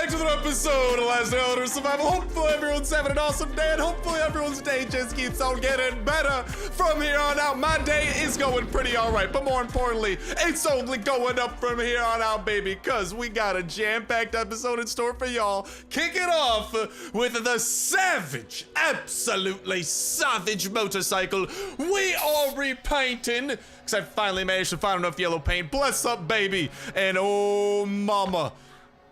back to another episode of Last Elder Survival. Hopefully everyone's having an awesome day, and hopefully everyone's day just keeps on getting better from here on out. My day is going pretty all right, but more importantly, it's only going up from here on out, baby, because we got a jam-packed episode in store for y'all. Kick it off with the savage, absolutely savage motorcycle we are repainting, because I finally managed to find enough yellow paint. Bless up, baby. And oh, mama.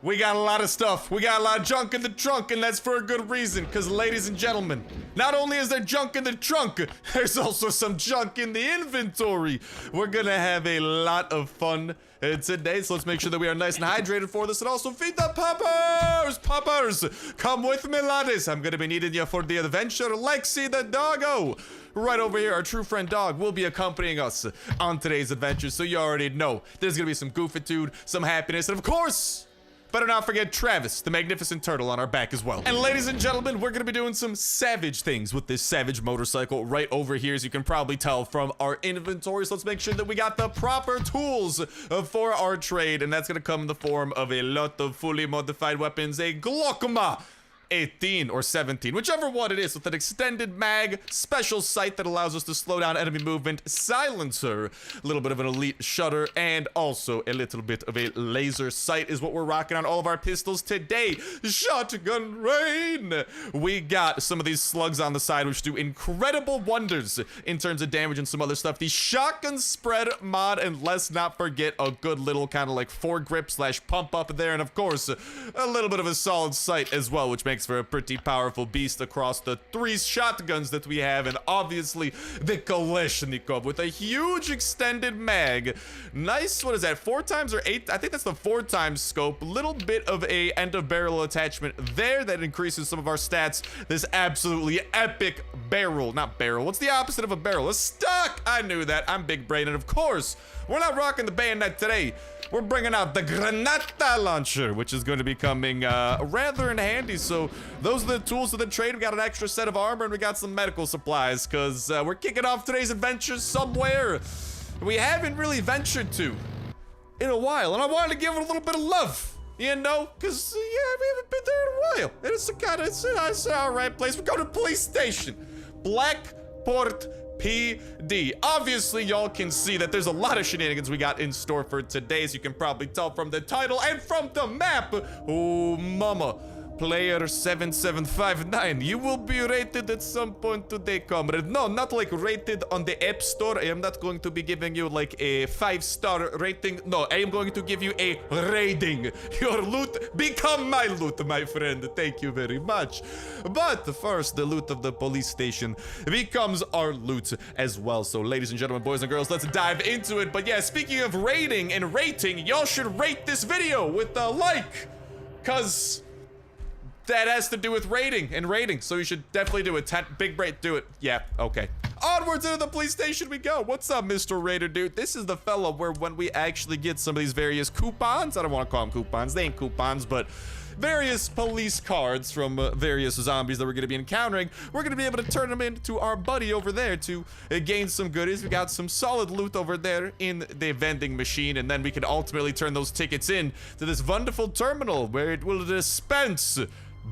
We got a lot of stuff. We got a lot of junk in the trunk, and that's for a good reason, because ladies and gentlemen, not only is there junk in the trunk, there's also some junk in the inventory. We're gonna have a lot of fun today, so let's make sure that we are nice and hydrated for this, and also feed the poppers. Poppers, come with me, laddies. I'm gonna be needing you for the adventure. Lexi the doggo. Right over here, our true friend Dog will be accompanying us on today's adventure, so you already know there's gonna be some goofitude, some happiness, and of course, better not forget Travis, the magnificent turtle, on our back as well. And ladies and gentlemen, we're gonna be doing some savage things with this savage motorcycle right over here, as you can probably tell from our inventory. So let's make sure that we got the proper tools for our trade, and that's gonna come in the form of a lot of fully modified weapons, a Glockma 18 or 17, whichever one it is, with an extended mag, special sight that allows us to slow down enemy movement, silencer, a little bit of an elite shutter, and also a little bit of a laser sight is what we're rocking on all of our pistols today. Shotgun rain. We got some of these slugs on the side which do incredible wonders in terms of damage and some other stuff. The shotgun spread mod, and let's not forget a good little kind of like foregrip slash pump up there, and of course a little bit of a solid sight as well, which makes for a pretty powerful beast across the 3 shotguns that we have, and obviously the Kalashnikov with a huge extended mag. Nice, what is that, 4 times or 8? I think that's the 4 times scope. Little bit of a end of barrel attachment there that increases some of our stats. This absolutely epic barrel, not barrel, what's the opposite of a barrel? A stock. I knew that. I'm big brain, and of course we're not rocking the bayonet today. We're bringing out the Granata launcher, which is going to be coming rather in handy. So those are the tools of the trade. We got an extra set of armor, and we got some medical supplies, because we're kicking off today's adventure somewhere we haven't really ventured to in a while, and I wanted to give it a little bit of love, you know, because yeah, we haven't been there in a while, and it's a kind of, it's an all right place. We're going to police station, Blackport PD. Obviously, y'all can see that there's a lot of shenanigans we got in store for today, as you can probably tell from the title and from the map. Oh, mama. Player 7759, you will be rated at some point today, comrade. No, not like rated on the App Store. I am not going to be giving you like a 5-star rating. No, I am going to give you a rating. Your loot become my loot, my friend. Thank you very much. But first, the loot of the police station becomes our loot as well. So ladies and gentlemen, boys and girls, let's dive into it. But yeah, speaking of rating and rating, y'all should rate this video with a like, because that has to do with rating and rating, so you should definitely do it. Big Brain, do it. Yeah, okay. Onwards into the police station we go. What's up, Mr. Raider, dude? This is the fella where when we actually get some of these various coupons, I don't want to call them coupons, they ain't coupons, but various police cards from various zombies that we're going to be encountering, we're going to be able to turn them into our buddy over there to gain some goodies. We got some solid loot over there in the vending machine, and then we can ultimately turn those tickets in to this wonderful terminal where it will dispense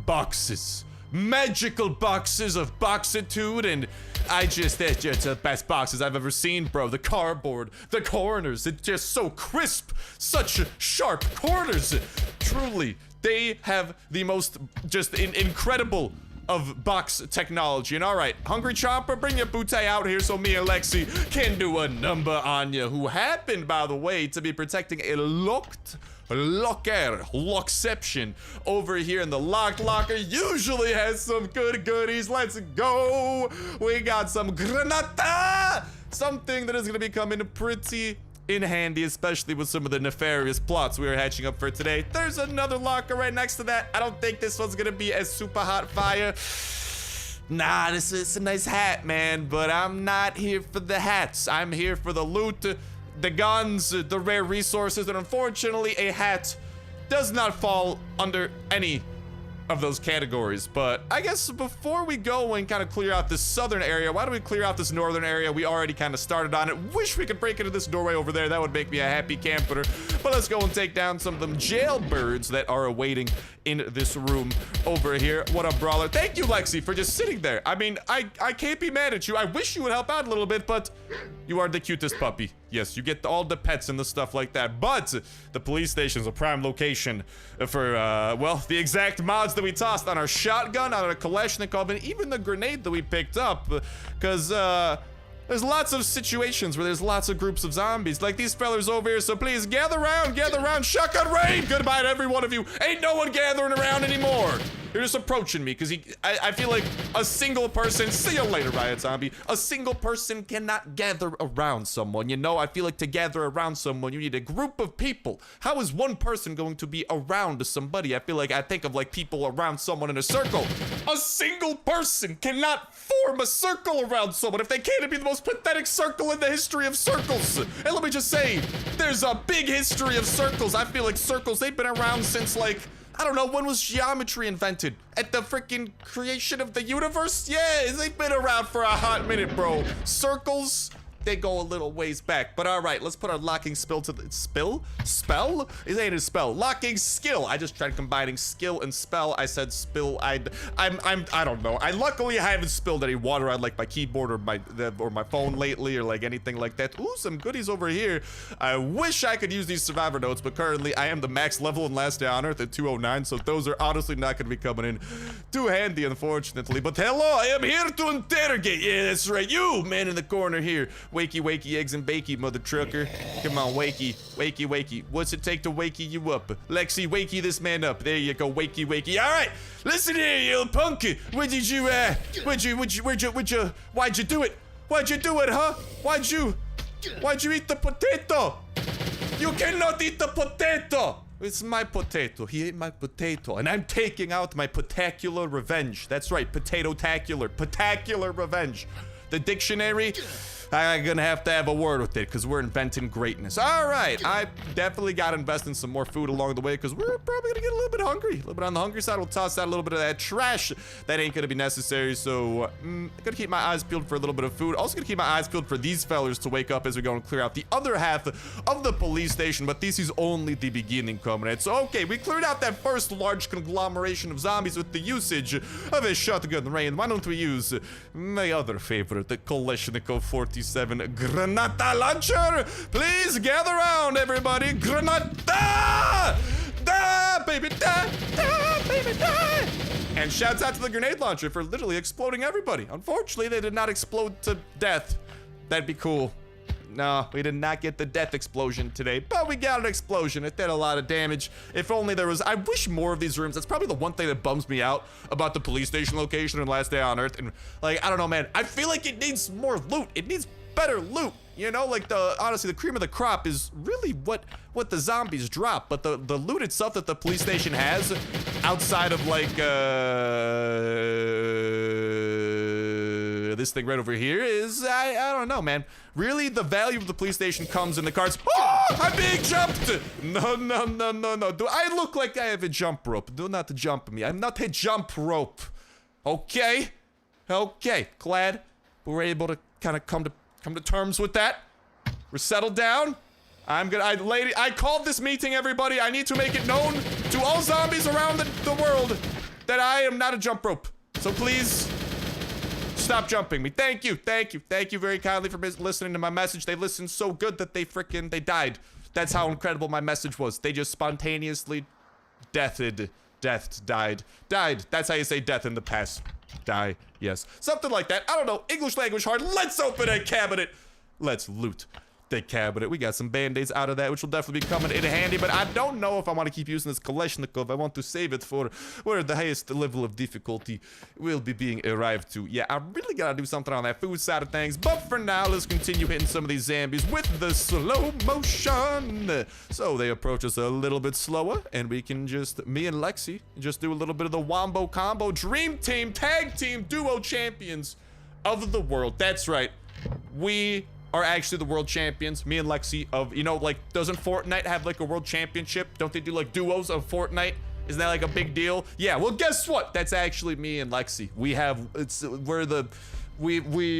boxes, magical boxes of boxitude, and they're just the best boxes I've ever seen, bro. The cardboard, the corners, it's just so crisp, such sharp corners. Truly, they have the most just incredible of box technology. And all right, Hungry Chomper, bring your bootay out here so me and Lexi can do a number on you, who happened, by the way, to be protecting a lockception over here in the locked locker. Usually has some good goodies. Let's go. We got some granata, something that is going to be coming pretty in handy, especially with some of the nefarious plots we are hatching up for today. There's another locker right next to that. I don't think this one's going to be as super hot fire. Nah, this is a nice hat, man, but I'm not here for the hats. I'm here for the loot, the guns, the rare resources, and unfortunately a hat does not fall under any of those categories. But I guess before we go and kind of clear out this southern area, why don't we clear out this northern area? We already kind of started on it. Wish we could break into this doorway over there. That would make me a happy camper. But let's go and take down some of them jailbirds that are awaiting in this room over here. What up, brawler? Thank you, Lexi, for just sitting there. I mean, I can't be mad at you. I wish you would help out a little bit, but you are the cutest puppy. Yes, you get all the pets and the stuff like that. But the police station is a prime location for, well, the exact mods that we tossed on our shotgun, on our Kalashnikov, and even the grenade that we picked up. Because, there's lots of situations where there's lots of groups of zombies, like these fellas over here, so please gather around, shotgun raid! Goodbye to every one of you. Ain't no one gathering around anymore. You're just approaching me, because I feel like a single person, see you later, Riot Zombie, a single person cannot gather around someone, you know? I feel like to gather around someone, you need a group of people. How is one person going to be around somebody? I feel like I think of like people around someone in a circle. A single person cannot form a circle around someone. If they can't, it'd be the most pathetic circle in the history of circles. And let me just say, there's a big history of circles. I feel like circles, they've been around since like, I don't know, when was geometry invented? At the freaking creation of the universe? Yeah, they've been around for a hot minute, bro. Circles, they go a little ways back. But all right, let's put our locking spell to the spell. It ain't a spell. Locking skill. I just tried combining skill and spell. I said spill. I don't know. I luckily haven't spilled any water on like my keyboard or my phone lately or like anything like that. Ooh, some goodies over here. I wish I could use these survivor notes, but currently I am the max level in Last Day on Earth at 209, so those are honestly not going to be coming in too handy, unfortunately. But hello, I am here to interrogate. Yeah, that's right. You, man in the corner here. Wakey, wakey, eggs and bakey, mother trucker. Come on, wakey, wakey, wakey. What's it take to wakey you up? Lexi, wakey this man up. There you go, wakey, wakey. All right, listen here, you little punk. Why'd you do it? Why'd you do it, huh? Why'd you eat the potato? You cannot eat the potato. It's my potato. He ate my potato, and I'm taking out my potacular revenge. That's right, potato-tacular, potacular revenge. The dictionary, I'm gonna have to have a word with it because we're inventing greatness. All right, I definitely gotta invest in some more food along the way because we're probably gonna get a little bit hungry. A little bit on the hungry side. We'll toss out a little bit of that trash. That ain't gonna be necessary. So I'm gonna keep my eyes peeled for a little bit of food. Also gonna keep my eyes peeled for these fellers to wake up as we go and clear out the other half of the police station. But this is only the beginning, comrades. So okay, we cleared out that first large conglomeration of zombies with the usage of a shotgun rain. Why don't we use my other favorite, the Kalashnikov 47 Granata launcher? Please gather around, everybody. Granata! Da, baby, da, da, baby, da. And shouts out to the grenade launcher for literally exploding everybody. Unfortunately, they did not explode to death. That'd be cool. No, we did not get the death explosion today, but we got an explosion. It did a lot of damage. If only there was, I wish more of these rooms. That's probably the one thing that bums me out about the police station location in Last Day on Earth. And like, I don't know, man, I feel like it needs more loot. It needs better loot. You know, like honestly, the cream of the crop is really what the zombies drop. But the loot itself that the police station has outside of like, this thing right over here is, I don't know, man. Really, the value of the police station comes in the cards. Oh, I'm being jumped. No. Do I look like I have a jump rope? Do not jump me. I'm not a jump rope. Okay. Glad we're able to kind of come to terms with that. We're settled down. I called this meeting, everybody. I need to make it known to all zombies around the world that I am not a jump rope. So please, stop jumping me. Thank you very kindly for listening to my message. They listened so good that they died. That's how incredible my message was. They just spontaneously died. That's how you say death in the past. Die, yes. Something like that. I don't know. English language hard. Let's open a cabinet. Let's loot the cabinet. We got some band-aids out of that, which will definitely be coming in handy, but I don't know if I want to keep using this Kalashnikov. I want to save it for where the highest level of difficulty will be being arrived to. Yeah, I really gotta do something on that food side of things, but for now, let's continue hitting some of these zombies with the slow motion. So they approach us a little bit slower, and we can just, me and Lexi, just do a little bit of the wombo combo. Dream team, tag team, duo champions of the world. That's right. We are actually the world champions, me and Lexi, of, you know, like, doesn't Fortnite have like a world championship? Don't they do like duos of Fortnite? Isn't that like a big deal? Yeah, well, guess what? That's actually me and Lexi. We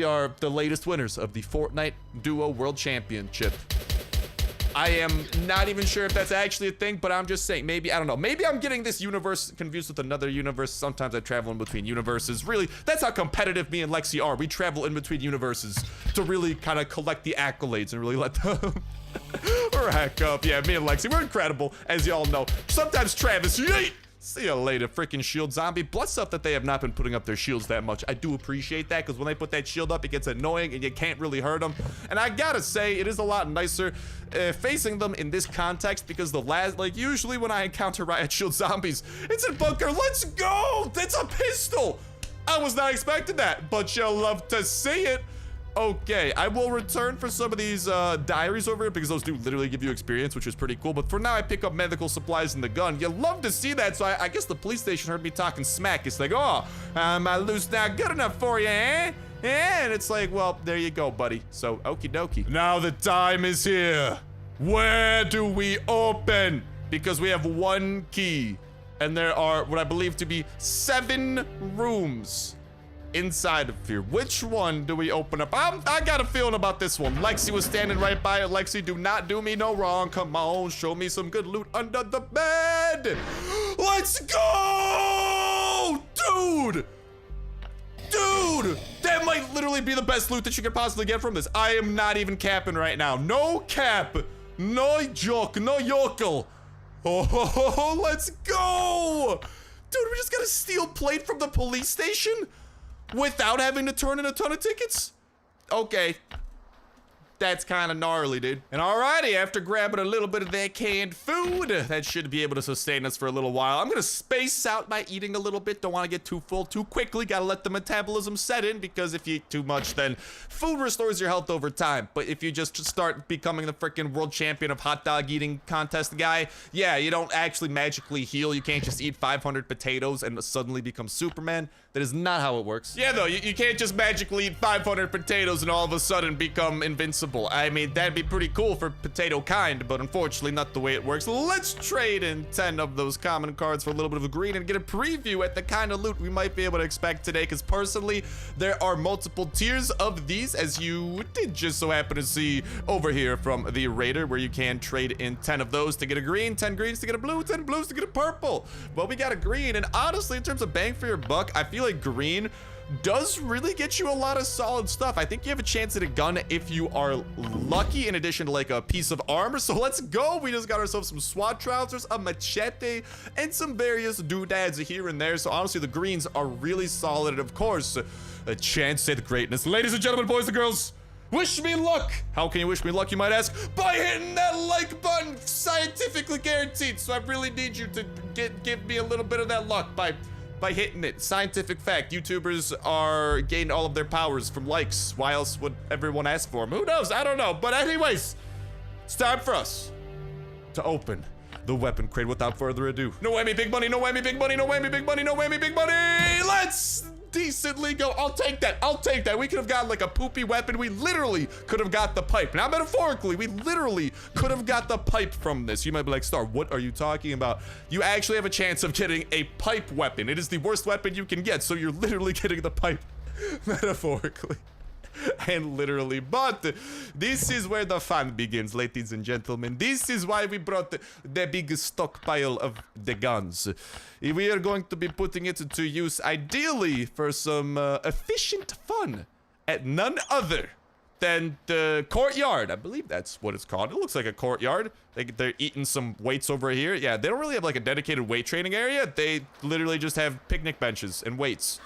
are the latest winners of the Fortnite Duo World Championship. I am not even sure if that's actually a thing, but I'm just saying, maybe, I don't know. Maybe I'm getting this universe confused with another universe. Sometimes I travel in between universes. Really, that's how competitive me and Lexi are. We travel in between universes to really kind of collect the accolades and really let them rack up. Yeah, me and Lexi, we're incredible, as y'all know. Sometimes Travis, yeet! See you later, freaking shield zombie. Bless up that they have not been putting up their shields that much. I do appreciate that, because when they put that shield up, it gets annoying and you can't really hurt them. And I gotta say, it is a lot nicer facing them in this context, because usually when I encounter riot shield zombies, it's a bunker. Let's go! That's a pistol! I was not expecting that, but you'll love to see it. Okay, I will return for some of these diaries over here because those do literally give you experience, which is pretty cool. But for now, I pick up medical supplies and the gun. You love to see that, so I guess the police station heard me talking smack. It's like, oh, my loot's not good enough for you, eh? And it's like, well, there you go, buddy. So, okie dokie. Now the time is here. Where do we open? Because we have one key, and there are what I believe to be 7 rooms inside of here. Which one do we open up? I got a feeling about this one. Lexi was standing right by it. Lexi, do not do me no wrong. Come on, show me some good loot under the bed. Let's go! Dude! Dude! That might literally be the best loot that you could possibly get from this. I am not even capping right now. No cap. No joke. No yokel. Oh, let's go! Dude, we just got a steel plate from the police station? Without having to turn in a ton of tickets? Okay. That's kind of gnarly, dude. And alrighty, after grabbing a little bit of that canned food, that should be able to sustain us for a little while. I'm gonna space out by eating a little bit. Don't want to get too full too quickly. Gotta let the metabolism set in, because if you eat too much, then food restores your health over time. But if you just start becoming the freaking world champion of hot dog eating contest guy, yeah, you don't actually magically heal. You can't just eat 500 potatoes and suddenly become Superman. That is not how it works. Yeah, though, you can't just magically eat 500 potatoes and all of a sudden become invincible. I mean, that'd be pretty cool for potato kind, but unfortunately not the way it works. Let's trade in 10 of those common cards for a little bit of green and get a preview at the kind of loot we might be able to expect today, because personally, there are multiple tiers of these, as you did just so happen to see over here from the Raider, where you can trade in 10 of those to get a green, 10 greens to get a blue, 10 blues to get a purple. Well, we got a green, and honestly, in terms of bang for your buck, I feel like green does really get you a lot of solid stuff. I think you have a chance at a gun if you are lucky, in addition to like a piece of armor. So let's go. We just got ourselves some SWAT trousers, a machete, and some various doodads here and there. So honestly, the greens are really solid, and of course, a chance at greatness. Ladies and gentlemen, boys and girls, wish me luck. How can you wish me luck, you might ask? By hitting that like button, scientifically guaranteed. So I really need you to give me a little bit of that luck by hitting it. Scientific fact, YouTubers are gaining all of their powers from likes. Why else would everyone ask for them? Who knows? I don't know. But anyways, it's time for us to open the weapon crate without further ado. No whammy, big money, no whammy, big money, no whammy, big money, no whammy, big money. Let's decently go. I'll take that. I'll take that. We could have gotten like a poopy weapon. We literally could have got the pipe. Now, metaphorically, we literally could have got the pipe from this. You might be like, Star, what are you talking about? You actually have a chance of getting a pipe weapon. It is the worst weapon you can get, so you're literally getting the pipe metaphorically and literally. But this is where the fun begins, ladies and gentlemen. This is why we brought the big stockpile of the guns. We are going to be putting it to use ideally for some efficient fun at none other than the Courtyard. I believe that's what it's called. It looks like a courtyard. They're eating some weights over here. Yeah, they don't really have like a dedicated weight training area. They literally just have picnic benches and weights.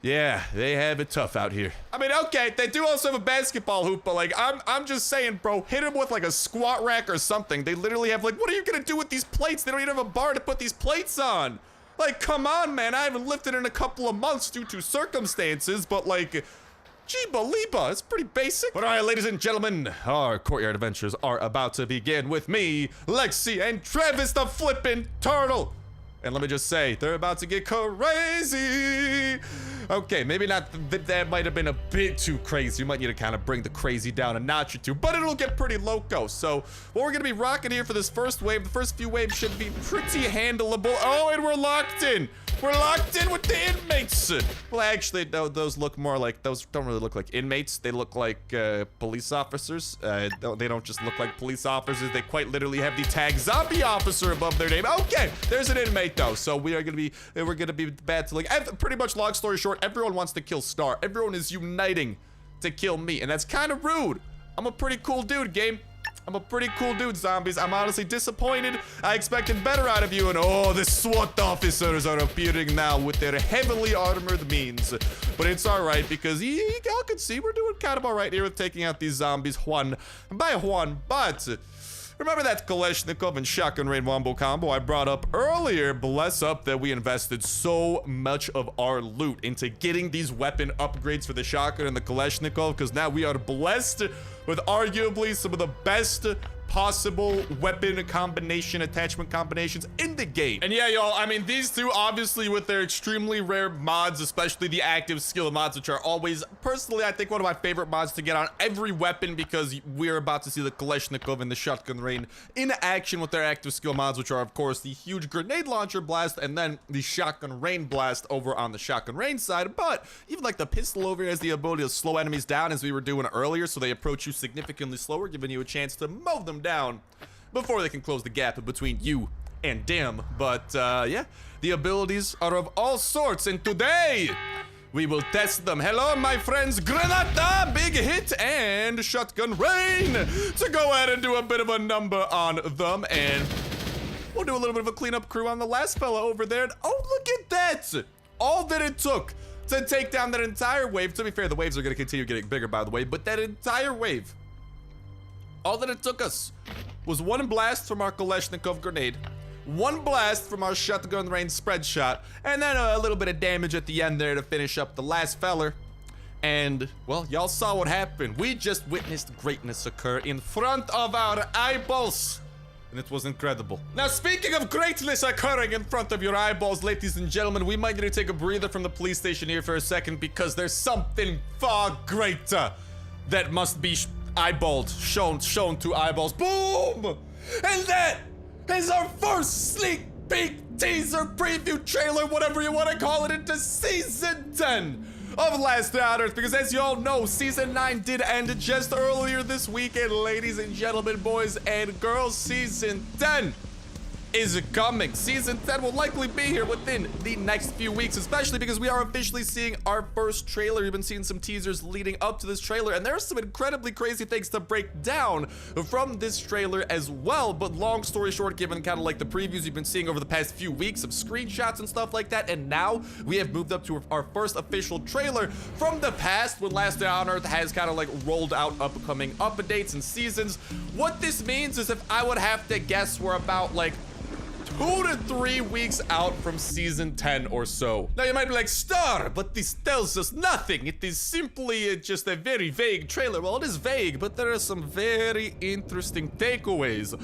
Yeah, they have it tough out here. I mean, okay, they do also have a basketball hoop, but like, I'm just saying, bro, hit him with like a squat rack or something. They literally have like, what are you gonna do with these plates? They don't even have a bar to put these plates on. Like, come on, man. I haven't lifted in a couple of months due to circumstances, but like, Jeeba Liba, it's pretty basic. But all right, ladies and gentlemen, our Courtyard adventures are about to begin with me, Lexi, and Travis the flippin' turtle. And let me just say, they're about to get crazy. Okay, maybe not. That might have been a bit too crazy. You might need to kind of bring the crazy down a notch or two, but it'll get pretty loco. So what we're going to be rocking here for this first wave, the first few waves should be pretty handleable. Oh, and we're locked in. We're locked in with the inmates. Well, actually, those look more like, those don't really look like inmates. They look like police officers. They don't just look like police officers. They quite literally have the tag zombie officer above their name. Okay, there's an inmate though. So we're gonna be battling. Pretty much, long story short, everyone wants to kill Star. Everyone is uniting to kill me, and that's kind of rude. I'm a pretty cool dude, game. I'm a pretty cool dude, zombies. I'm honestly disappointed. I expected better out of you, and oh, the SWAT officers are appearing now with their heavily armored means. But it's all right, because y'all can see we're doing kind of all right here with taking out these zombies one by one. But remember that Kalashnikov and shotgun rain wombo combo I brought up earlier? Bless up that we invested so much of our loot into getting these weapon upgrades for the shotgun and the Kalashnikov, because now we are blessed with arguably some of the best possible weapon combination, attachment combinations in the game. And yeah, y'all, I mean, these two, obviously, with their extremely rare mods, especially the active skill mods, which are always, personally, I think one of my favorite mods to get on every weapon, because we're about to see the Kalashnikov and the shotgun rain in action with their active skill mods, which are, of course, the huge grenade launcher blast and then the shotgun rain blast over on the shotgun rain side. But even like the pistol over here has the ability to slow enemies down, as we were doing earlier, so they approach you significantly slower, giving you a chance to mow them down before they can close the gap between you and them. But yeah, the abilities are of all sorts, and today we will test them. Hello, my friends. Granata, big hit, and shotgun rain to go ahead and do a bit of a number on them. And we'll do a little bit of a cleanup crew on the last fella over there. And oh, look at that. All that it took to take down that entire wave. To be fair, the waves are going to continue getting bigger, by the way, but that entire wave, all that it took us was one blast from our Kalashnikov grenade, one blast from our shotgun rain spread shot, and then a little bit of damage at the end there to finish up the last feller. And, well, y'all saw what happened. We just witnessed greatness occur in front of our eyeballs, and it was incredible. Now, speaking of greatness occurring in front of your eyeballs, ladies and gentlemen, we might need to take a breather from the police station here for a second, because there's something far greater that must be eyeballed, shown to eyeballs. Boom! And that is our first sneak peek teaser preview trailer, whatever you want to call it, into season 10 of Last Day on Earth, because as you all know, season 9 did end just earlier this week, and ladies and gentlemen, boys and girls, season 10 is coming. Season 10 will likely be here within the next few weeks, especially because we are officially seeing our first trailer. We've been seeing some teasers leading up to this trailer, and there are some incredibly crazy things to break down from this trailer as well. But long story short, given kind of like the previews you've been seeing over the past few weeks of screenshots and stuff like that, and now we have moved up to our first official trailer from the past when Last Day on Earth has kind of like rolled out upcoming updates and seasons. What this means is, if I would have to guess, we're about like 2 to 3 weeks out from season 10 or so. Now you might be like, Star, but this tells us nothing. It is simply just a very vague trailer. Well, it is vague, but there are some very interesting takeaways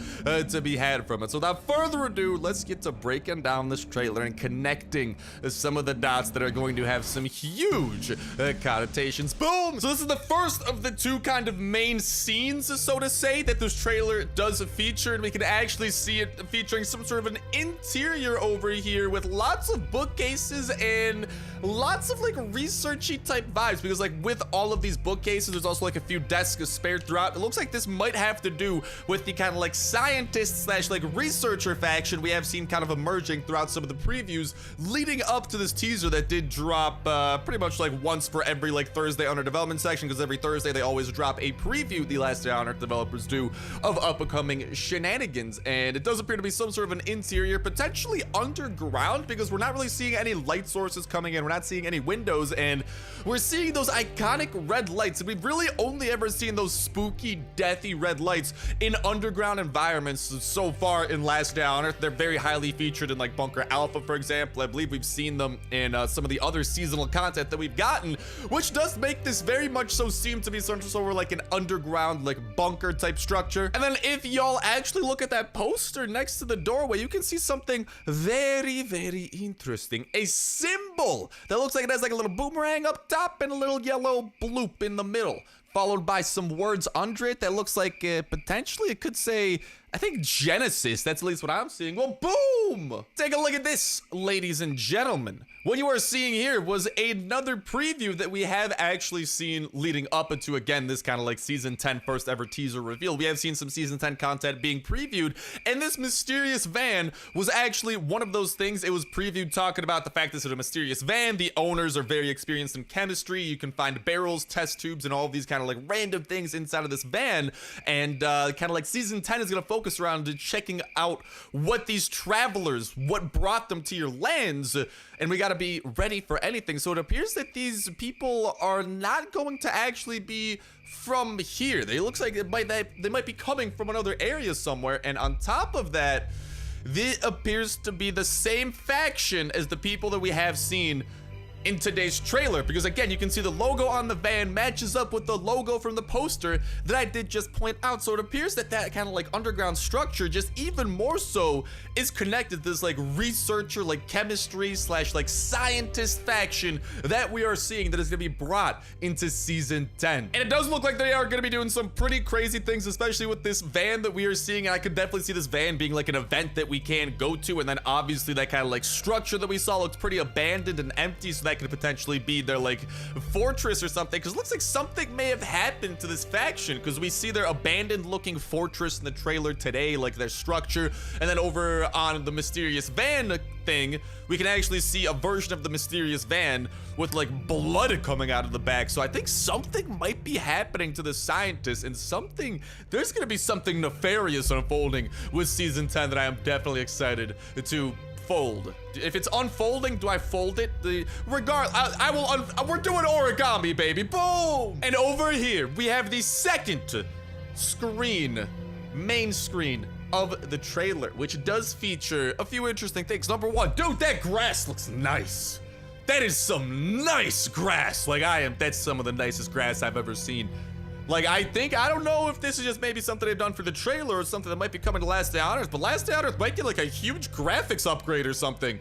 to be had from it. So without further ado, let's get to breaking down this trailer and connecting some of the dots that are going to have some huge connotations. Boom! So this is the first of the two kind of main scenes, so to say, that this trailer does feature, and we can actually see it featuring some sort of an interior over here with lots of bookcases and lots of like researchy type vibes, because like with all of these bookcases, there's also like a few desks spared throughout. It looks like this might have to do with the kind of like scientist slash like researcher faction we have seen kind of emerging throughout some of the previews leading up to this teaser that did drop pretty much like once for every like Thursday on our development section, because every Thursday they always drop a preview, the Last Day on Earth developers do, of upcoming shenanigans. And it does appear to be some sort of an interior, potentially underground, because we're not really seeing any light sources coming in. We're not seeing any windows, and we're seeing those iconic red lights, and we've really only ever seen those spooky, deathy red lights in underground environments so far in Last Day on Earth. They're very highly featured in like Bunker Alpha, for example. I believe we've seen them in some of the other seasonal content that we've gotten, which does make this very much so seem to be some sort of like an underground like bunker type structure. And then if y'all actually look at that poster next to the doorway, you can can see something very, very interesting. A symbol that looks like it has like a little boomerang up top and a little yellow bloop in the middle, followed by some words under it that looks like potentially it could say, I think Genesis. That's at least what I'm seeing. Well, boom! Take a look at this, ladies and gentlemen. What you are seeing here was another preview that we have actually seen leading up into, again, this kind of like season 10 first ever teaser reveal. We have seen some season 10 content being previewed, and this mysterious van was actually one of those things. It was previewed talking about the fact this is a mysterious van. The owners are very experienced in chemistry. You can find barrels, test tubes, and all of these kind of like random things inside of this van. And kind of like season 10 is going to focus around checking out what these travelers, what brought them to your lands, and we got to be ready for anything. So it appears that these people are not going to actually be from here. They looks like they might be coming from another area somewhere. And on top of that, this appears to be the same faction as the people that we have seen in today's trailer, because again, you can see the logo on the van matches up with the logo from the poster that I did just point out. So it appears that that kind of like underground structure just even more so is connected to this like researcher, like chemistry slash like scientist faction that we are seeing that is going to be brought into season 10. And it does look like they are going to be doing some pretty crazy things, especially with this van that we are seeing. And I could definitely see this van being like an event that we can go to, and then obviously that kind of like structure that we saw looks pretty abandoned and empty, so that could potentially be their like fortress or something, because it looks like something may have happened to this faction, because we see their abandoned looking fortress in the trailer today, like their structure. And then over on the mysterious van thing, we can actually see a version of the mysterious van with like blood coming out of the back. So I think something might be happening to the scientists, and there's gonna be something nefarious unfolding with season 10 that I am definitely excited to fold. If it's unfolding, do I fold it? We're doing origami, baby. Boom! And over here, we have the second main screen of the trailer, which does feature a few interesting things. Number one, dude, that grass looks nice. That is some nice grass. That's some of the nicest grass I've ever seen. Like, I don't know if this is just maybe something they've done for the trailer or something that might be coming to Last Day on Earth, but Last Day on Earth might get like a huge graphics upgrade or something,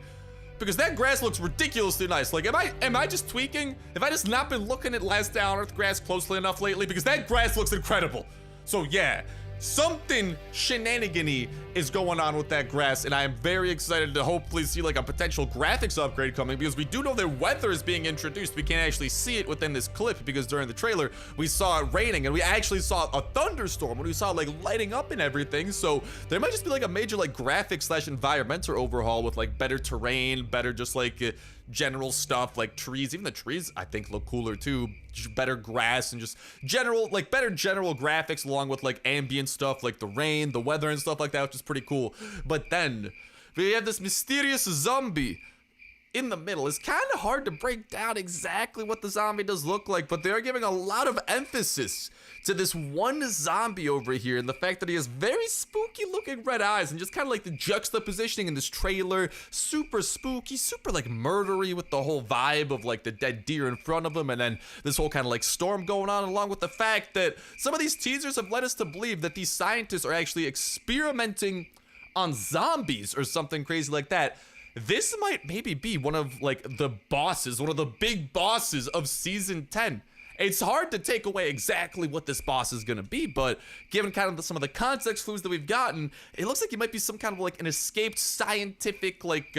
because that grass looks ridiculously nice. Like, am I just tweaking? Have I just not been looking at Last Day on Earth grass closely enough lately? Because that grass looks incredible. So yeah, something shenanigan-y is going on with that grass, and I am very excited to hopefully see like a potential graphics upgrade coming, because we do know that weather is being introduced. We can't actually see it within this clip because during the trailer we saw it raining, and we actually saw a thunderstorm when we saw like lighting up and everything. So there might just be like a major like graphics slash environmental overhaul with like better terrain, better just like general stuff, like trees. Even the trees I think look cooler too, better grass, and just general like better general graphics, along with like ambient stuff like the rain, the weather and stuff like that, which is pretty cool. But then we have this mysterious zombie in the middle. It's kind of hard to break down exactly what the zombie does look like, but they are giving a lot of emphasis to this one zombie over here, and the fact that he has very spooky looking red eyes, and just kind of like the juxtapositioning in this trailer, super spooky, super like murdery, with the whole vibe of like the dead deer in front of him, and then this whole kind of like storm going on, along with the fact that some of these teasers have led us to believe that these scientists are actually experimenting on zombies or something crazy like that. This might maybe be one of like the bosses, one of the big bosses of season 10. It's hard to take away exactly what this boss is gonna be, but given kind of some of the context clues that we've gotten, it looks like it might be some kind of like an escaped scientific, like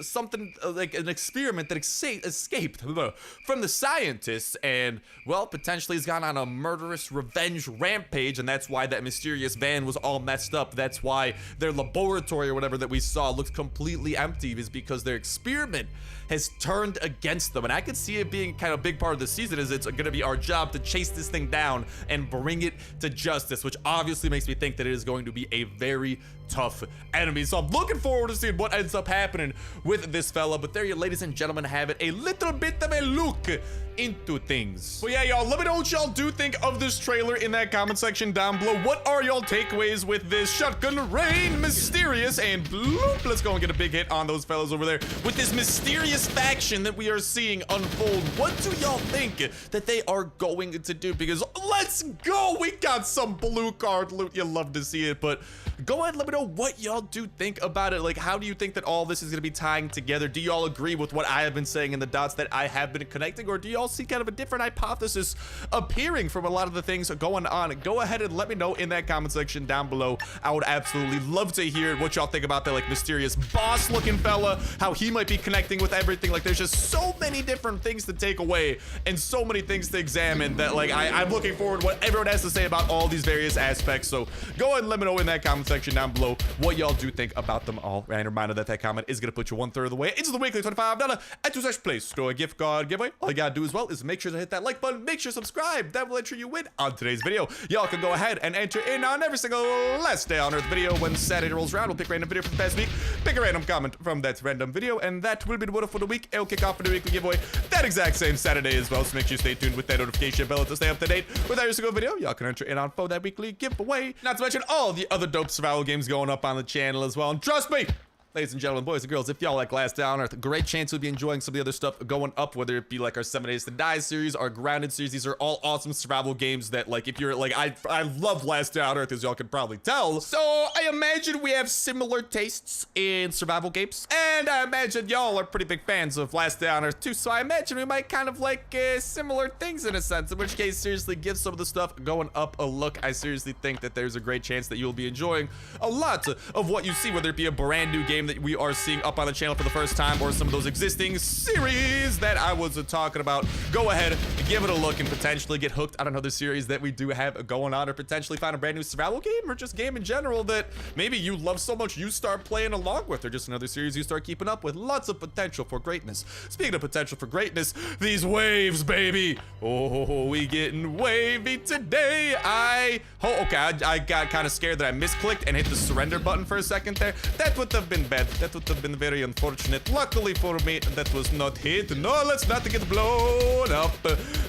something like an experiment that escaped from the scientists, and well, potentially has gone on a murderous revenge rampage, and that's why that mysterious van was all messed up. That's why their laboratory or whatever that we saw looks completely empty, is because their experiment has turned against them. And I could see it being kind of a big part of the season, is it's gonna be our job to chase this thing down and bring it to justice, which obviously makes me think that it is going to be a very tough enemy. So I'm looking forward to seeing what ends up happening with this fella. But there you, ladies and gentlemen, have it, a little bit of a look into things. Well, yeah, y'all, let me know what y'all do think of this trailer in that comment section down below. What are y'all takeaways with this shotgun rain mysterious, and bloop, let's go and get a big hit on those fellas over there with this mysterious faction that we are seeing unfold. What do y'all think that they are going to do? Because let's go, we got some blue card loot. You love to see it, but Go ahead and let me know what y'all do think about it. Like, how do you think that all this is gonna be tying together? Do y'all agree with what I have been saying and the dots that I have been connecting, or do y'all see kind of a different hypothesis appearing from a lot of the things going on? Go ahead and let me know in that comment section down below. I would absolutely love to hear what y'all think about that, like, mysterious boss looking fella, how he might be connecting with everything. Like, there's just so many different things to take away and so many things to examine that, like, I'm looking forward to what everyone has to say about all these various aspects. So go ahead and let me know in that comment section down below what y'all do think about them all. And a reminder that comment is gonna put you 1/3 of the way into the weekly $25 at your Play Store gift card giveaway. All you gotta do as well is make sure to hit that like button, make sure to subscribe. That will enter you in on today's video. Y'all can go ahead and enter in on every single last day on Earth video. When Saturday rolls around, we'll pick a random video from the past week, pick a random comment from that random video, and that will be the winner for the week. It'll kick off for the weekly giveaway that exact same Saturday as well. So make sure you stay tuned with that notification bell to stay up to date with every single video. Y'all can enter in on for that weekly giveaway. Not to mention all the other dope survival games going up on the channel as well. And trust me, ladies and gentlemen, boys and girls, if y'all like Last Day on Earth, great chance you'll be enjoying some of the other stuff going up, whether it be like our 7 Days to Die series, our Grounded series. These are all awesome survival games that, like, if you're like, I love Last Day on Earth, as y'all can probably tell. So I imagine we have similar tastes in survival games, and I imagine y'all are pretty big fans of Last Day on Earth too. So I imagine we might kind of like similar things in a sense, in which case, seriously, give some of the stuff going up a look. I seriously think that there's a great chance that you'll be enjoying a lot of what you see, whether it be a brand new game that we are seeing up on the channel for the first time, or some of those existing series that I was talking about. Go ahead and give it a look and potentially get hooked on another series that we do have going on, or potentially find a brand new survival game, or just game in general that maybe you love so much you start playing along with, or just another series you start keeping up with. Lots of potential for greatness. Speaking of potential for greatness, these waves, baby. Oh, we getting wavy today. Okay, I got kind of scared that I misclicked and hit the surrender button for a second there. That would have been bad. That would have been very unfortunate. Luckily for me, that was not hit. No, let's not get blown up.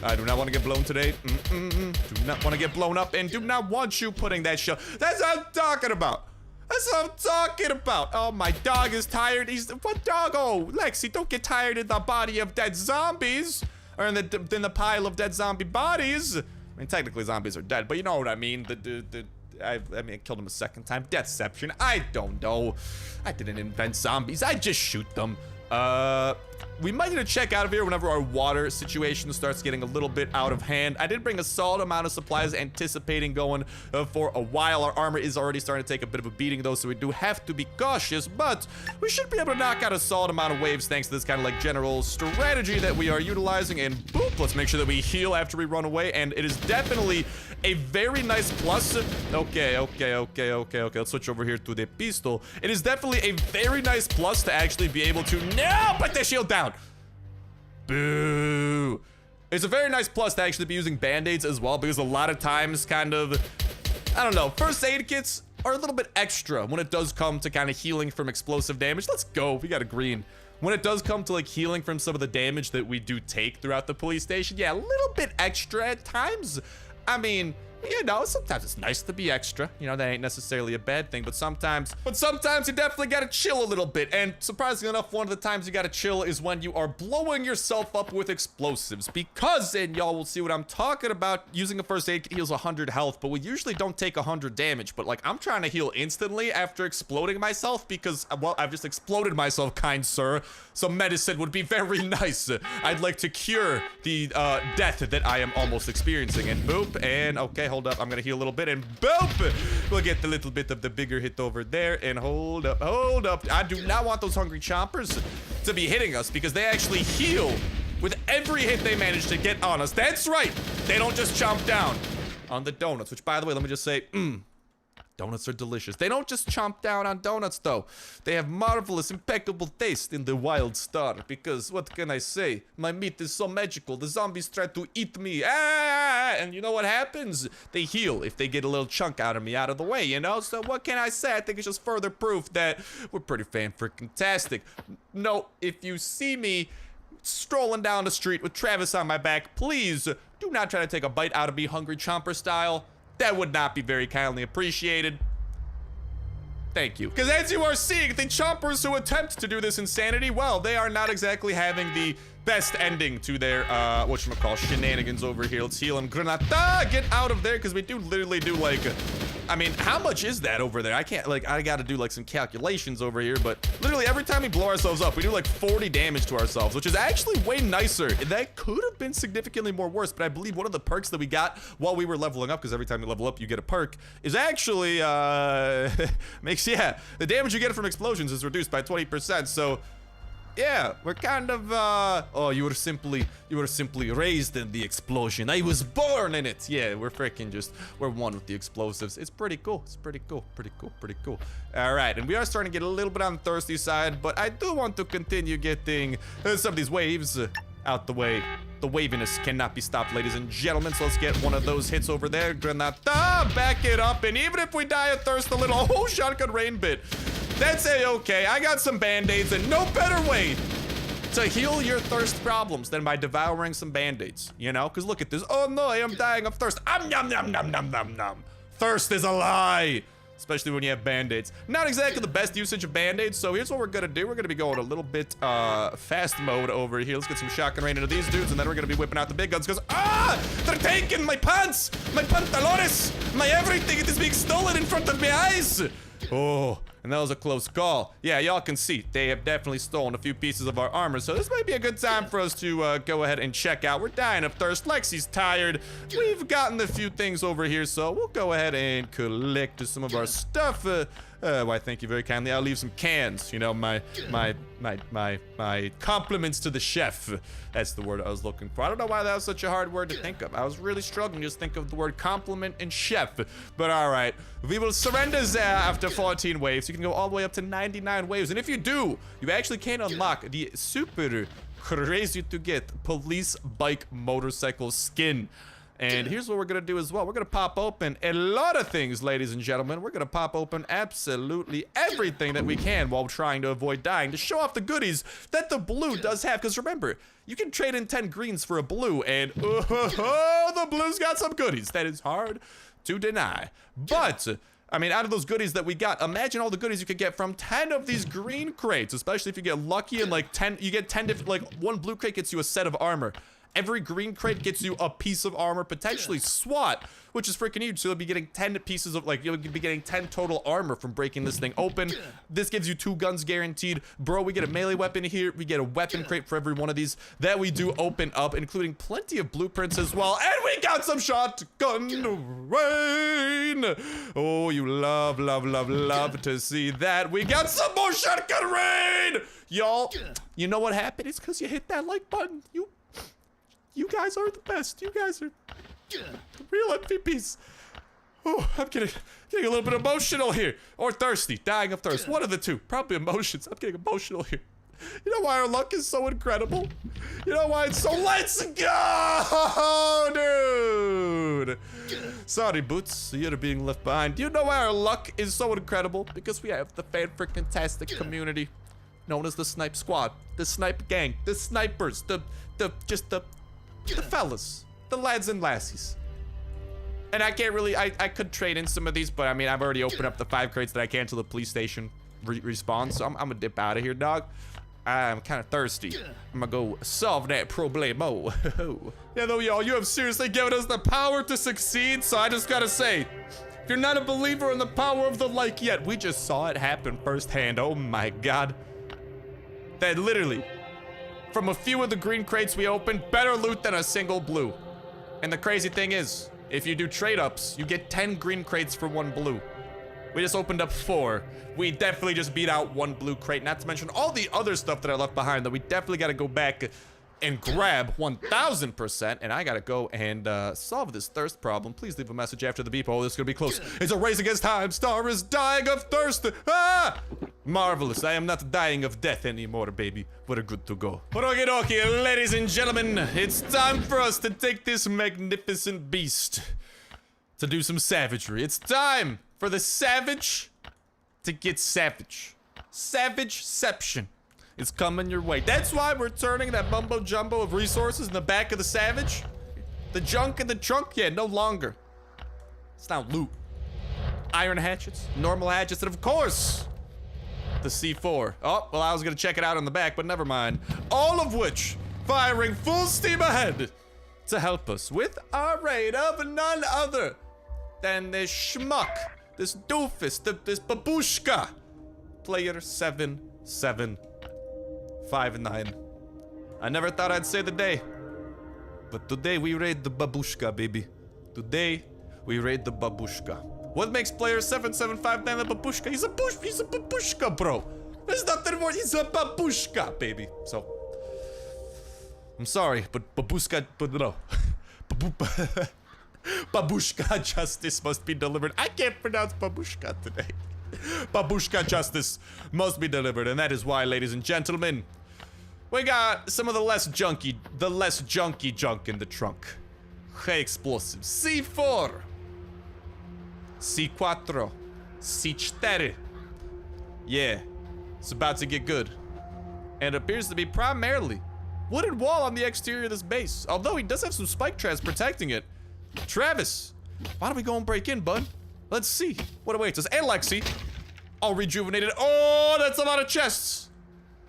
I do not want to get blown today. Do not want to get blown up, and do not want you putting that shell. That's what I'm talking about. That's what I'm talking about. Oh, my dog is tired. What dog? Oh, Lexi, don't get tired in the body of dead zombies, or in the pile of dead zombie bodies. I mean, technically zombies are dead, but you know what I mean. I mean, I killed him a second time. Deception. I don't know. I didn't invent zombies. I just shoot them. We might need to check out of here whenever our water situation starts getting a little bit out of hand. I did bring a solid amount of supplies, anticipating going for a while. Our armor is already starting to take a bit of a beating though, so we do have to be cautious, but we should be able to knock out a solid amount of waves thanks to this kind of like general strategy that we are utilizing. And boop, let's make sure that we heal after we run away, and it is definitely a very nice plus. Okay, let's switch over here to the pistol. It is definitely a very nice plus to actually be able to put the shield down. Boo. It's a very nice plus to actually be using band-aids as well, because a lot of times kind of, I don't know, first aid kits are a little bit extra when it does come to kind of healing from explosive damage. Let's go. We got a green. When it does come to like healing from some of the damage that we do take throughout the police station, yeah, a little bit extra at times. I mean, you know, sometimes it's nice to be extra. You know, that ain't necessarily a bad thing, but sometimes you definitely gotta chill a little bit. And surprisingly enough, one of the times you gotta chill is when you are blowing yourself up with explosives. Because, and y'all will see what I'm talking about, using a first aid kit heals 100 health, but we usually don't take 100 damage. But like, I'm trying to heal instantly after exploding myself because, well, I've just exploded myself, kind sir. Some medicine would be very nice. I'd like to cure the death that I am almost experiencing. And boop, and okay, hold up, I'm gonna heal a little bit, and boop, we'll get the little bit of the bigger hit over there. And hold up, I do not want those hungry chompers to be hitting us, because they actually heal with every hit they manage to get on us. That's right, they don't just chomp down on the donuts, which, by the way, let me just say, donuts are delicious. They don't just chomp down on donuts, though. They have marvelous, impeccable taste in the Wild Star, because, what can I say? My meat is so magical. The zombies try to eat me. And you know what happens? They heal if they get a little chunk out of me out of the way, you know? So what can I say? I think it's just further proof that we're pretty fan-freaking-tastic. No, if you see me strolling down the street with Travis on my back, please do not try to take a bite out of me, hungry chomper style. That would not be very kindly appreciated. Thank you. Because as you are seeing, the chompers who attempt to do this insanity, well, they are not exactly having the best ending to their, whatchamacallit, shenanigans over here. Let's heal him. Granata, get out of there, because we do literally do, like, I mean, how much is that over there? I can't, like, I gotta do, like, some calculations over here, but literally every time we blow ourselves up, we do, like, 40 damage to ourselves, which is actually way nicer. That could have been significantly more worse, but I believe one of the perks that we got while we were leveling up, because every time you level up, you get a perk, is actually, makes, yeah, the damage you get from explosions is reduced by 20%, so... yeah, we're kind of, oh, you were simply raised in the explosion. I was born in it. Yeah, we're one with the explosives. It's pretty cool. It's pretty cool. All right, and we are starting to get a little bit on the thirsty side, but I do want to continue getting some of these waves out the way. The waviness cannot be stopped, ladies and gentlemen, so let's get one of those hits over there. Granada, back it up, and even if we die of thirst a little, oh, shotgun rain bit. That's a-okay. I got some band-aids, and no better way to heal your thirst problems than by devouring some band-aids, you know? Because look at this. Oh, no, I am dying of thirst. Nom, nom, nom, nom, nom, nom. Thirst is a lie, especially when you have band-aids. Not exactly the best usage of band-aids, so here's what we're going to do. We're going to be going a little bit fast mode over here. Let's get some shotgun rain into these dudes, and then we're going to be whipping out the big guns because, they're taking my pants, my pantalones, my everything. It is being stolen in front of my eyes. Oh, and that was a close call. Yeah, y'all can see they have definitely stolen a few pieces of our armor, so this might be a good time for us to go ahead and check out. We're dying of thirst. Lexi's tired. We've gotten a few things over here, so we'll go ahead and collect some of our stuff. Why, thank you very kindly. I'll leave some cans. You know, my compliments to the chef. That's the word I was looking for. I don't know why that was such a hard word to think of. I was really struggling to just think of the word compliment and chef. But all right, we will surrender after 14 waves. You can go all the way up to 99 waves. And if you do, you actually can unlock the super crazy to get police bike motorcycle skin. And here's what we're gonna do as well. We're gonna pop open a lot of things, ladies and gentlemen. We're gonna pop open absolutely everything that we can while trying to avoid dying to show off the goodies that the blue does have. Because remember, you can trade in 10 greens for a blue, and the blue's got some goodies. That is hard to deny. But I mean, out of those goodies that we got, imagine all the goodies you could get from 10 of these green crates, especially if you get lucky and like 10, you get 10 different, like one blue crate gets you a set of armor. Every green crate gets you a piece of armor, potentially SWAT, which is freaking huge. So you'll be getting 10 pieces of, like, you'll be getting 10 total armor from breaking this thing open. This gives you 2 guns guaranteed. Bro, we get a melee weapon here. We get a weapon crate for every one of these that we do open up, including plenty of blueprints as well. And we got some shotgun rain. Oh, you love, love, love, love to see that. We got some more shotgun rain. Y'all, you know what happened? It's because you hit that like button. You guys are the best. You guys are the real MVPs. Oh, I'm getting a little bit emotional here. Or thirsty. Dying of thirst. One of the two. Probably emotions. I'm getting emotional here. You know why our luck is so incredible? You know why it's so... Let's go, dude! Sorry, Boots. You're being left behind. Do you know why our luck is so incredible? Because we have the fan-freaking-tastic community known as the Snipe Squad. The Snipe Gang. The Snipers. The fellas, the lads and lassies. And I can't really, I could trade in some of these, but I mean, I've already opened up the 5 crates that I can until the police station respawns, so I'm gonna dip out of here, dog. I'm kind of thirsty. I'm gonna go solve that problemo. Yeah, though, y'all, you have seriously given us the power to succeed, so I just gotta say, if you're not a believer in the power of the like yet, we just saw it happen firsthand. Oh my God. That literally, from a few of the green crates we opened, better loot than a single blue. And the crazy thing is, if you do trade-ups, you get 10 green crates for 1 blue. We just opened up 4. We definitely just beat out 1 blue crate, not to mention all the other stuff that I left behind that we definitely gotta go back and grab 1000%. And I gotta go and solve this thirst problem. Please leave a message after the beep. Oh, this is gonna be close. It's a race against time. Star is dying of thirst. Ah! Marvelous. I am not dying of death anymore, baby. We're good to go. Okie dokie, ladies and gentlemen. It's time for us to take this magnificent beast to do some savagery. It's time for the savage to get savage. Savageception is coming your way. That's why we're turning that mumbo jumbo of resources in the back of the savage. The junk in the trunk, yeah, no longer. It's now loot. Iron hatchets, normal hatchets, and of course, the C4. Oh, well, I was gonna check it out on the back, but never mind. All of which firing full steam ahead to help us with our raid of none other than this schmuck This doofus, this babushka. Player 7759. I never thought I'd say the day. But today we raid the babushka, baby. Today we raid the babushka. What makes player 7759 a babushka? He's a babushka, bro. There's nothing more. He's a babushka, baby. So, I'm sorry, but babushka, but no. Babushka justice must be delivered. I can't pronounce babushka today. Babushka justice must be delivered, and that is why, ladies and gentlemen, we got some of the less junky junk in the trunk. High explosives. C4. C4. C4. Yeah, it's about to get good. And it appears to be primarily wooden wall on the exterior of this base. Although he does have some spike traps protecting it. Travis, why don't we go and break in, bud? Let's see what awaits us. And Lexi, all rejuvenated. Oh, that's a lot of chests.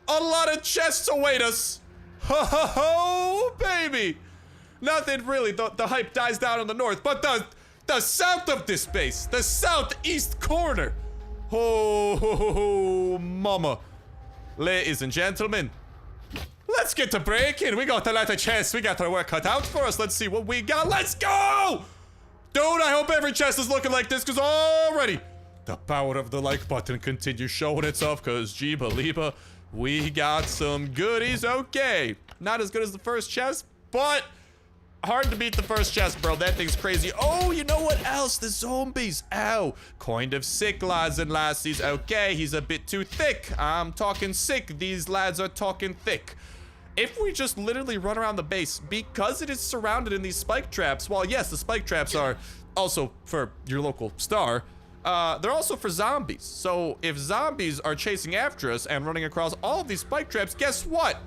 A lot of chests await us. Ho ho ho, baby. Nothing really. The hype dies down in the north, but the south of this base, the southeast corner. Oh, mama. Ladies and gentlemen, let's get to breaking. We got a lot of chests. We got our work cut out for us. Let's see what we got. Let's go! Dude, I hope every chest is looking like this, because already the power of the like button continues showing itself, because gee believer, we got some goodies. Okay, not as good as the first chest, but hard to beat the first chest, bro. That thing's crazy. Oh, you know what else? The zombies. Ow. Kind of sick, lads and lassies. Okay, he's a bit too thick. I'm talking sick. These lads are talking thick. If we just literally run around the base, because it is surrounded in these spike traps, while yes, the spike traps are also for your local star, they're also for zombies. So if zombies are chasing after us and running across all of these spike traps, guess what?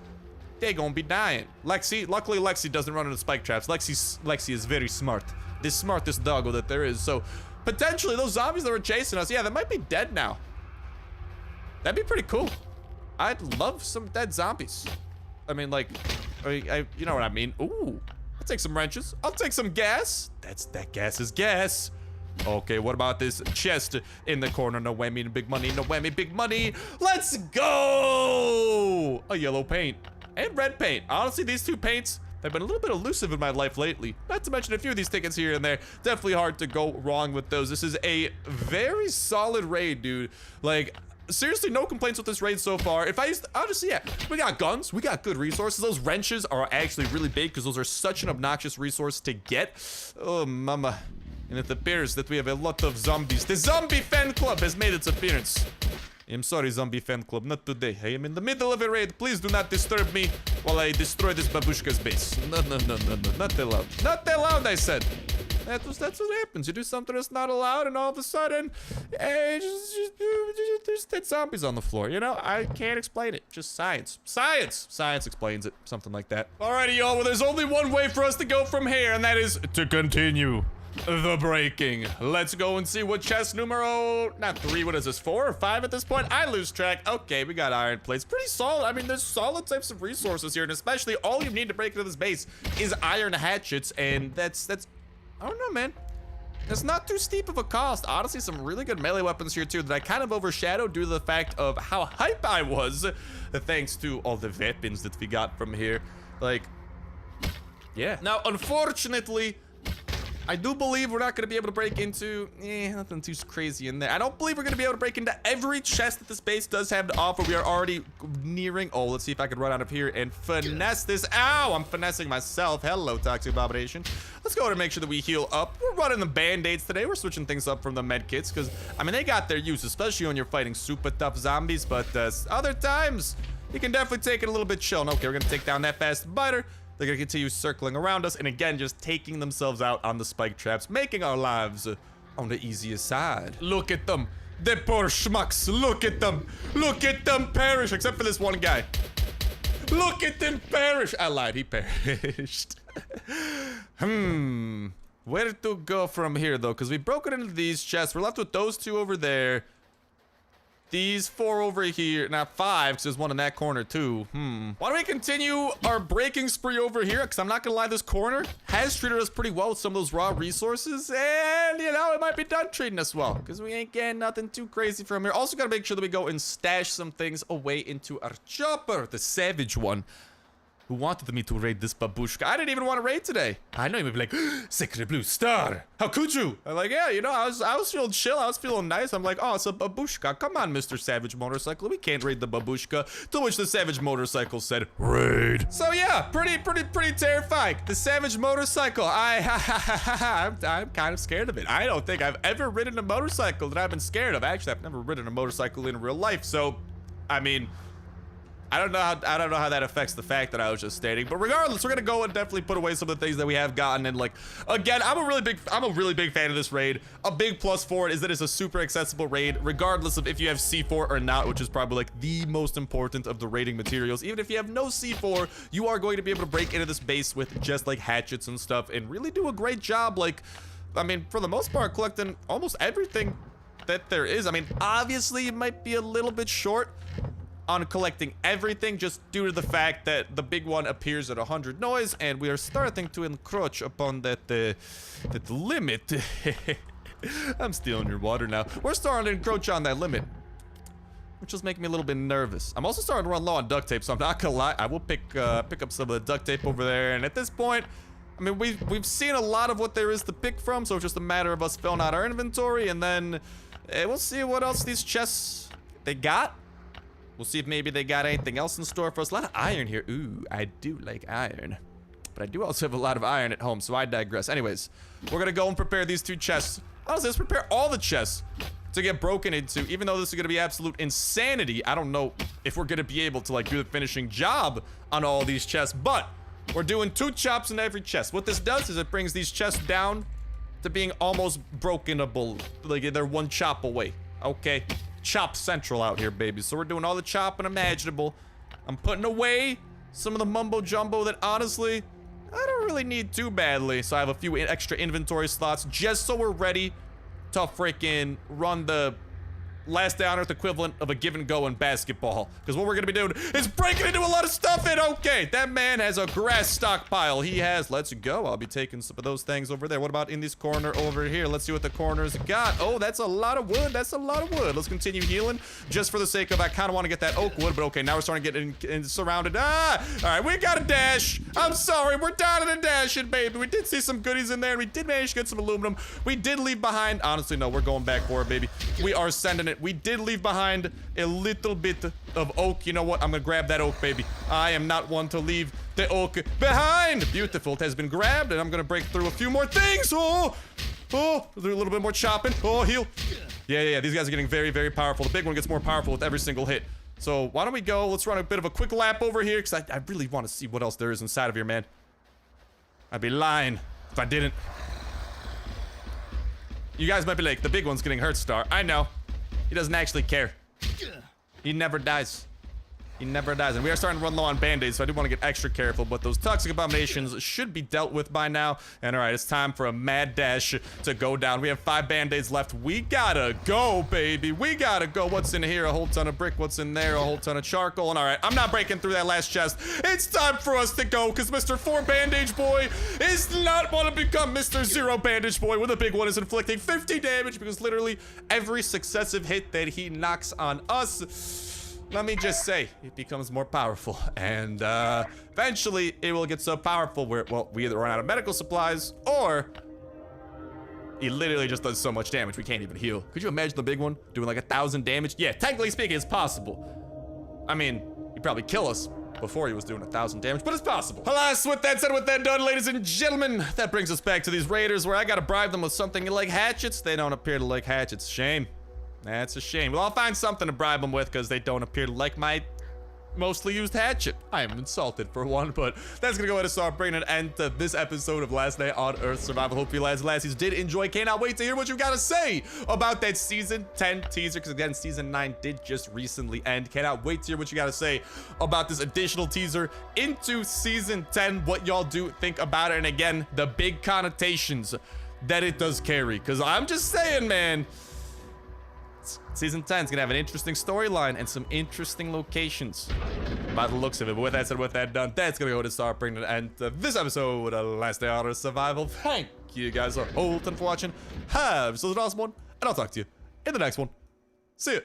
They gonna be dying. Lexi, luckily Lexi doesn't run into spike traps. Lexi is very smart. The smartest doggo that there is. So potentially those zombies that were chasing us, yeah, they might be dead now. That'd be pretty cool. I'd love some dead zombies. I mean, like, you know what I mean. Ooh, I'll take some wrenches. I'll take some gas. That gas is gas. Okay, what about this chest in the corner? No whammy, big money, no whammy, big money. Let's go! A yellow paint and red paint. Honestly, these two paints have been a little bit elusive in my life lately. Not to mention a few of these tickets here and there. Definitely hard to go wrong with those. This is a very solid raid, dude. Like, seriously, no complaints with this raid so far. If I used, honestly, yeah, we got guns, we got good resources. Those wrenches are actually really big because those are such an obnoxious resource to get. Oh, mama. And it appears that we have a lot of zombies. The zombie fan club has made its appearance. I'm sorry, zombie fan club, not today. I am in the middle of a raid. Please do not disturb me while I destroy this babushka's base. No, not allowed. Not allowed, I said. That's what happens. You do something that's not allowed, and all of a sudden, there's dead zombies on the floor. You know, I can't explain it. Just science. Science explains it. Something like that. Alrighty, y'all. Well, there's only one way for us to go from here, and that is to continue the breaking. Let's go and see what chest numero, not 3, what is this, 4 or 5 at this point? I lose track. Okay, we got iron plates. Pretty solid. I mean, there's solid types of resources here, and especially all you need to break into this base is iron hatchets, and that's I don't know, man. It's not too steep of a cost. Honestly, some really good melee weapons here too that I kind of overshadowed due to the fact of how hype I was, thanks to all the weapons that we got from here. Like, yeah. Now, unfortunately, I do believe we're not going to be able to break into, nothing too crazy in there. I don't believe we're going to be able to break into every chest that this base does have to offer. We are already nearing, oh, let's see if I can run out of here and finesse this. Ow, I'm finessing myself. Hello, Toxic Abomination. Let's go ahead and make sure that we heal up. We're running the band-aids today. We're switching things up from the med kits because, I mean, they got their use, especially when you're fighting super tough zombies, but other times, you can definitely take it a little bit chill. Okay, we're going to take down that fast biter. They're gonna continue circling around us, and again, just taking themselves out on the spike traps, making our lives on the easiest side. Look at them, the poor schmucks. Look at them perish, except for this one guy. Look at them perish. I lied, he perished. Where to go from here, though? Because we've broken into these chests. We're left with those two over there. These 4 over here, not 5, because there's one in that corner too. Why don't we continue our breaking spree over here? Because I'm not gonna lie, this corner has treated us pretty well with some of those raw resources, and you know, it might be done treating us well, because we ain't getting nothing too crazy from here. Also gotta make sure that we go and stash some things away into our chopper, the savage one, who wanted me to raid this babushka. I didn't even want to raid today. I know you would be like, Sacred Blue Star, how could you? I'm like, yeah, you know, I was feeling chill, I was feeling nice. I'm like, oh, it's a babushka. Come on, Mr. Savage Motorcycle, we can't raid the babushka. To which the Savage Motorcycle said, raid. So yeah, pretty terrifying. The Savage Motorcycle, I'm kind of scared of it. I don't think I've ever ridden a motorcycle that I've been scared of. Actually, I've never ridden a motorcycle in real life. So, I mean, I don't know how that affects the fact that I was just stating, but regardless, we're gonna go and definitely put away some of the things that we have gotten. And like, again, I'm a really big fan of this raid. A big plus for it is that it's a super accessible raid, regardless of if you have C4 or not, which is probably like the most important of the raiding materials. Even if you have no C4, you are going to be able to break into this base with just like hatchets and stuff and really do a great job. Like, I mean, for the most part, collecting almost everything that there is. I mean, obviously, it might be a little bit short on collecting everything just due to the fact that the big one appears at 100 noise, and we are starting to encroach upon that limit. I'm stealing your water now. We're starting to encroach on that limit, which is making me a little bit nervous. I'm also starting to run low on duct tape, so I'm not gonna lie, I will pick up some of the duct tape over there. And at this point, I mean, we've seen a lot of what there is to pick from, so it's just a matter of us filling out our inventory, and then we'll see what else these chests they got. We'll see if maybe they got anything else in store for us. A lot of iron here. Ooh, I do like iron. But I do also have a lot of iron at home, so I digress. Anyways, we're gonna go and prepare these 2 chests. Honestly, let's prepare all the chests to get broken into, even though this is gonna be absolute insanity. I don't know if we're gonna be able to like do the finishing job on all these chests, but we're doing 2 chops in every chest. What this does is it brings these chests down to being almost brokenable. Like they're 1 chop away, okay? Chop central out here, baby. So we're doing all the chopping imaginable. I'm putting away some of the mumbo jumbo that honestly I don't really need too badly. So I have a few extra inventory slots just so we're ready to freaking run the last day on earth equivalent of a give and go in basketball. Because what we're gonna be doing is breaking into a lot of stuff. And okay, that man has a grass stockpile. He has, let's go. I'll be taking some of those things over there. What about in this corner over here? Let's see what the corners got. Oh, that's a lot of wood. That's a lot of wood. Let's continue healing just for the sake of, I kind of want to get that oak wood, but okay, now we're starting to get surrounded. All right, we got a dash. I'm sorry, we're down in a dashing, baby. We did see some goodies in there, and we did manage to get some aluminum. We did leave behind, honestly, no, we're going back for it, baby. We are sending it. We did leave behind a little bit of oak. You know what? I'm gonna grab that oak, baby. I am not one to leave the oak behind. Beautiful. It has been grabbed, and I'm gonna break through a few more things. Oh, do a little bit more chopping. Oh, heal. Yeah. These guys are getting very, very powerful. The big one gets more powerful with every single hit. So why don't we go? Let's run a bit of a quick lap over here, because I really want to see what else there is inside of here, man. I'd be lying if I didn't. You guys might be like, the big one's getting hurt, Star. I know. He doesn't actually care. He never dies. He never dies. And we are starting to run low on band-aids, so I do want to get extra careful. But those toxic abominations should be dealt with by now. And all right, it's time for a mad dash to go down. We have 5 band-aids left. We gotta go, baby. We gotta go. What's in here? A whole ton of brick. What's in there? A whole ton of charcoal. And all right, I'm not breaking through that last chest. It's time for us to go, because Mr. 4 Bandage Boy is not want to become Mr. 0 Bandage Boy, where the big one is inflicting 50 damage, because literally every successive hit that he knocks on us, let me just say, it becomes more powerful, and eventually it will get so powerful where, well, we either run out of medical supplies, or he literally just does so much damage we can't even heal. Could you imagine the big one doing like 1,000 damage? Yeah, technically speaking, it's possible. I mean, he'd probably kill us before he was doing 1,000 damage, but it's possible. Alas, with that said, with that done, ladies and gentlemen, that brings us back to these raiders where I gotta bribe them with something like hatchets. They don't appear to like hatchets. Shame. That's a shame. Well, I'll find something to bribe them with, because they don't appear to like my mostly used hatchet. I am insulted for one, but that's gonna go ahead and start bringing an end to this episode of Last Day on Earth Survival. Hope you lads and lassies did enjoy. Cannot wait to hear what you gotta say about that Season 10 teaser, because again, Season 9 did just recently end. Cannot wait to hear what you gotta say about this additional teaser into Season 10, what y'all do think about it, and again, the big connotations that it does carry, because I'm just saying, man, But Season 10 is gonna have an interesting storyline and some interesting locations by the looks of it. But with that said, with that done, that's gonna go to start bringing an end to this episode of Last Day on Earth Survival. Thank you guys a whole ton for watching. Have such an awesome one, and I'll talk to you in the next one. See ya.